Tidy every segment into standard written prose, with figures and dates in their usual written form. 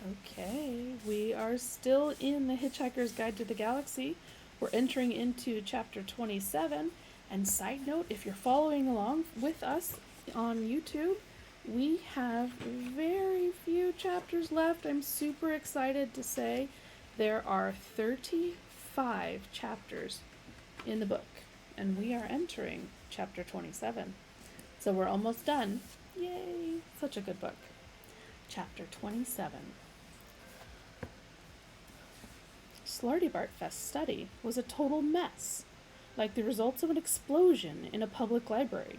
Okay, we are still in the Hitchhiker's Guide to the Galaxy. We're entering into chapter 27. And side note, if you're following along with us on YouTube, we have very few chapters left. I'm super excited to say there are 35 chapters in the book, and we are entering chapter 27. So we're almost done. Yay! Such a good book. Chapter 27. Slartibartfest's study was a total mess, like the results of an explosion in a public library.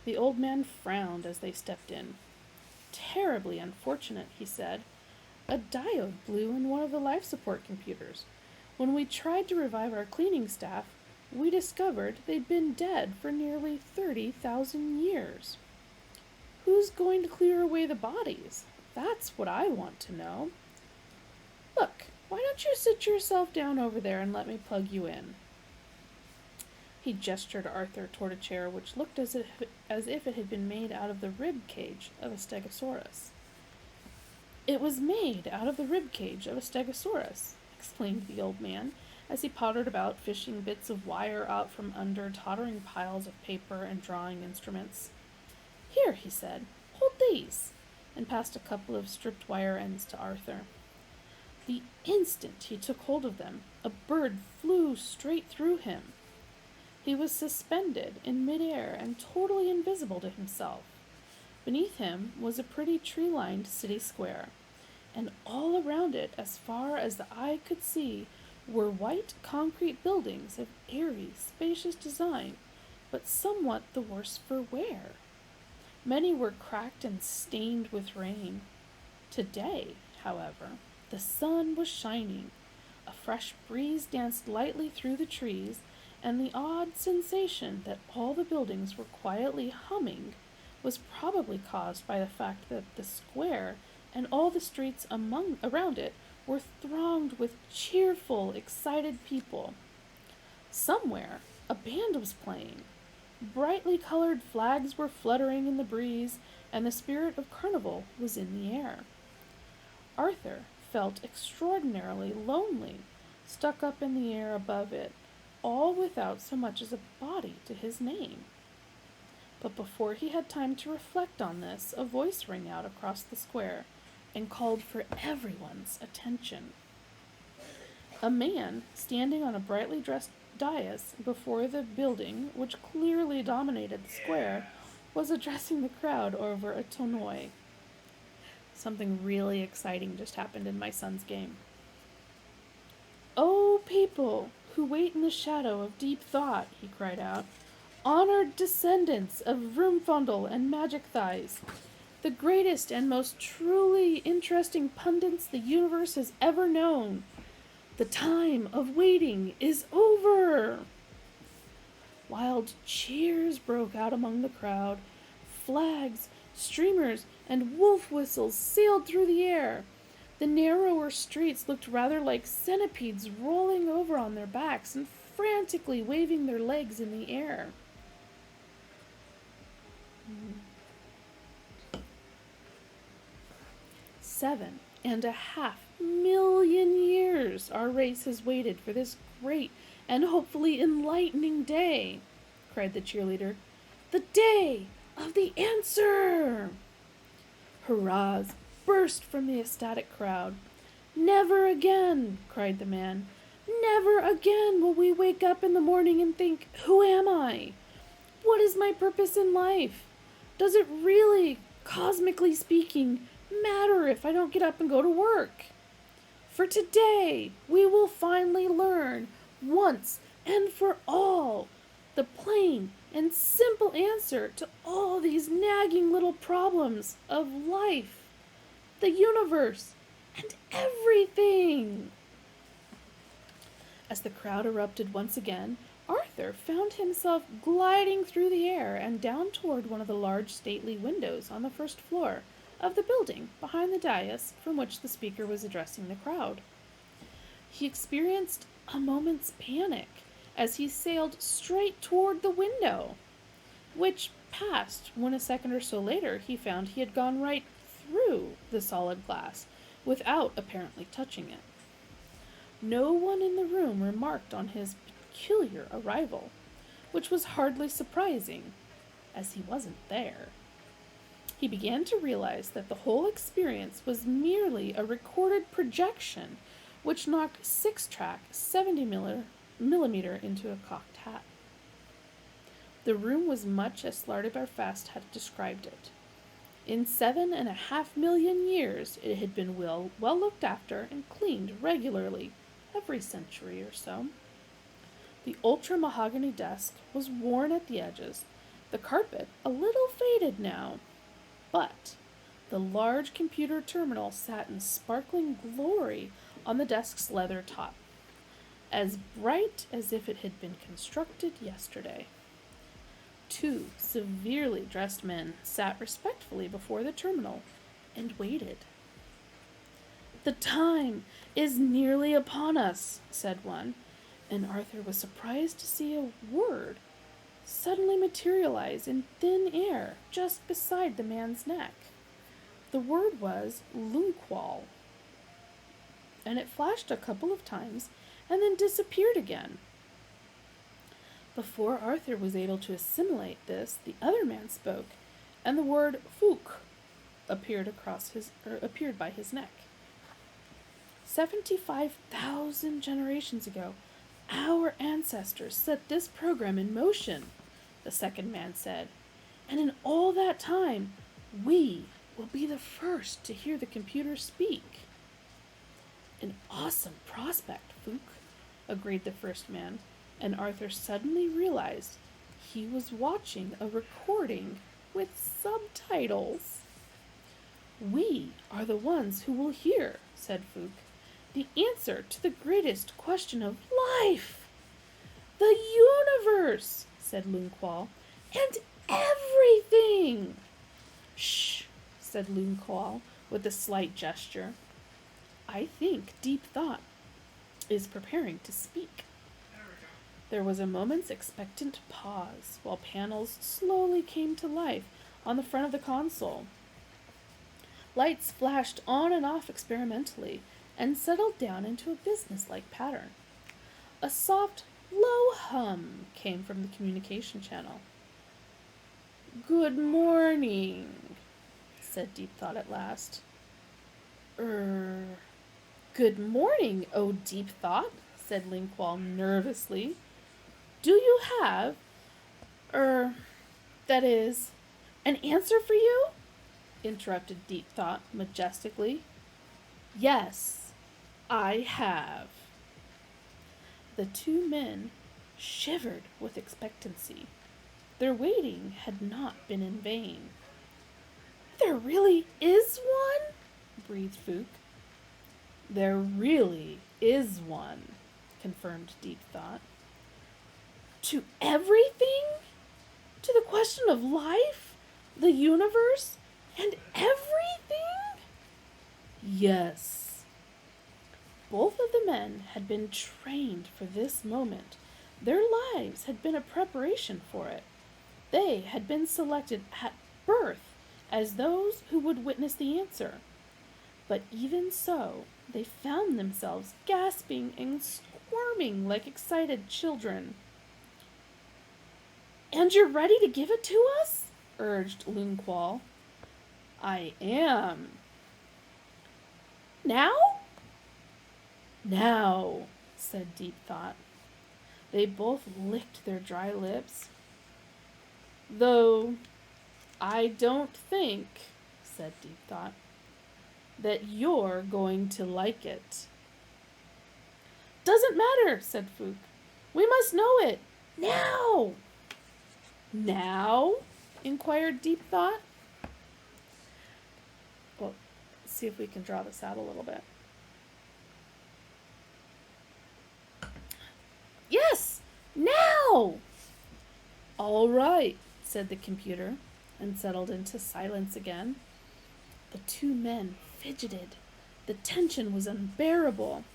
The old man frowned as they stepped in. Terribly unfortunate, he said. A diode blew in one of the life support computers. When we tried to revive our cleaning staff, we discovered they'd been dead for nearly 30,000 years. Who's going to clear away the bodies? That's what I want to know. Look, why don't you sit yourself down over there and let me plug you in? He gestured Arthur toward a chair which looked as if it had been made out of the rib cage of a stegosaurus. It was made out of the rib cage of a stegosaurus, explained the old man, as he pottered about fishing bits of wire out from under tottering piles of paper and drawing instruments. Here, he said, hold these, and passed a couple of stripped wire ends to Arthur. The instant he took hold of them, a bird flew straight through him. He was suspended in midair and totally invisible to himself. Beneath him was a pretty tree-lined city square, and all around it, as far as the eye could see, were white concrete buildings of airy, spacious design, but somewhat the worse for wear. Many were cracked and stained with rain. Today, however, the sun was shining. A fresh breeze danced lightly through the trees, and the odd sensation that all the buildings were quietly humming was probably caused by the fact that the square and all the streets around it were thronged with cheerful, excited people. Somewhere, a band was playing. Brightly colored flags were fluttering in the breeze, and the spirit of carnival was in the air. Arthur felt extraordinarily lonely, stuck up in the air above it, all without so much as a body to his name. But before he had time to reflect on this, a voice rang out across the square and called for everyone's attention. A man, standing on a brightly dressed dais before the building, which clearly dominated the square, was addressing the crowd over a tonnoy. Something really exciting just happened in my son's game. "Oh, people who wait in the shadow of deep thought," he cried out, "honored descendants of Vroomfundle and Magic Thighs, the greatest and most truly interesting pundits the universe has ever known. The time of waiting is over." Wild cheers broke out among the crowd. Flags, streamers, and wolf whistles sailed through the air. The narrower streets looked rather like centipedes rolling over on their backs and frantically waving their legs in the air. 7.5 million years our race has waited for this great and hopefully enlightening day, cried the cheerleader. The day of the answer! Hurrahs burst from the ecstatic crowd. Never again, cried the man. Never again will we wake up in the morning and think, who am I? What is my purpose in life? Does it really, cosmically speaking, matter if I don't get up and go to work? For today, we will finally learn, once and for all, the plain and simple answer to all these nagging little problems of life, the universe, and everything. As the crowd erupted once again, Arthur found himself gliding through the air and down toward one of the large stately windows on the first floor of the building behind the dais from which the speaker was addressing the crowd. He experienced a moment's panic as he sailed straight toward the window, which passed when a second or so later he found he had gone right through the solid glass without apparently touching it. No one in the room remarked on his peculiar arrival, which was hardly surprising, as he wasn't there. He began to realize that the whole experience was merely a recorded projection which knocked 6-track 70mm into a cocked hat. The room was much as Slartibarfast had described it. In 7.5 million years it had been well looked after and cleaned regularly every century or so. The ultra-mahogany desk was worn at the edges, the carpet a little faded now, but the large computer terminal sat in sparkling glory on the desk's leather top, as bright as if it had been constructed yesterday. 2 severely dressed men sat respectfully before the terminal and waited. "The time is nearly upon us," said one, and Arthur was surprised to see a word suddenly materialize in thin air just beside the man's neck. The word was Lunqual, and it flashed a couple of times and then disappeared again. Before Arthur was able to assimilate this, the other man spoke, and the word Fouk appeared by his neck. 75,000 generations ago, our ancestors set this program in motion, the second man said, and in all that time, we will be the first to hear the computer speak. An awesome prospect, Fouk, agreed the first man, and Arthur suddenly realized he was watching a recording with subtitles. "We are the ones who will hear," said Fouk, "the answer to the greatest question of life." "The universe," said Lunqual, "and everything." "Shh," said Lunqual with a slight gesture. "I think Deep Thought is preparing to speak." There was a moment's expectant pause while panels slowly came to life on the front of the console. Lights flashed on and off experimentally and settled down into a business-like pattern. A soft, low hum came from the communication channel. "Good morning," said Deep Thought at last. Good morning, oh Deep Thought," said Linqual nervously. "Do you have, that is, an answer for you?" interrupted Deep Thought majestically. "Yes, I have." The 2 men shivered with expectancy. Their waiting had not been in vain. "There really is one?" breathed Fouk. "There really is one," confirmed Deep Thought. "To everything? To the question of life, the universe, and everything?" "Yes." Both of the men had been trained for this moment. Their lives had been a preparation for it. They had been selected at birth as those who would witness the answer. But even so, they found themselves gasping and squirming like excited children. "And you're ready to give it to us?" urged Lunqual. "I am." "Now?" "Now," said Deep Thought. They both licked their dry lips. "Though I don't think," said Deep Thought, "that you're going to like it." "Doesn't matter," said Fouk. "We must know it. Now!" "Now?" inquired Deep Thought. Well, let's see if we can draw this out a little bit. "Yes! Now!" "All right," said the computer, and settled into silence again. The 2 men fidgeted. The tension was unbearable.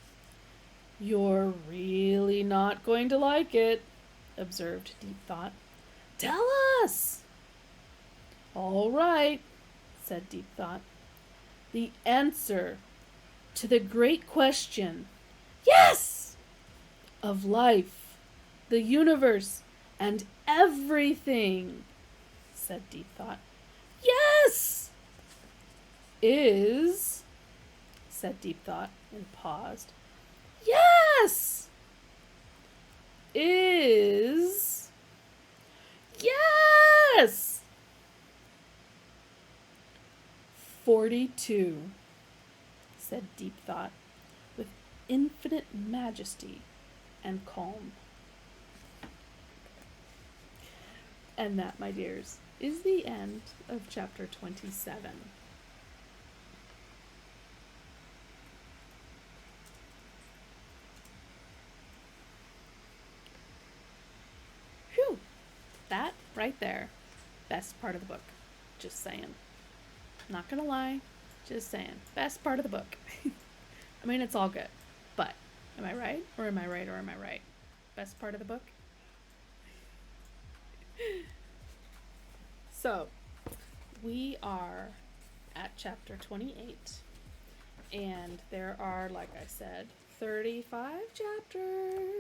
"You're really not going to like it," observed Deep Thought. "Tell us!" "All right," said Deep Thought. "The answer to the great question, yes, of life, the universe, and everything, said Deep Thought. Yes! Is, said Deep Thought, and paused. Yes! Is, yes! 42, said Deep Thought, with infinite majesty and calm. And that, my dears, is the end of chapter 27. Whew! That right there, best part of the book. Just saying. Not gonna lie, just saying. Best part of the book. I mean, it's all good, but am I right? Or am I right? Or am I right? Best part of the book? So, we are at chapter 28, and there are, like I said, 35 chapters.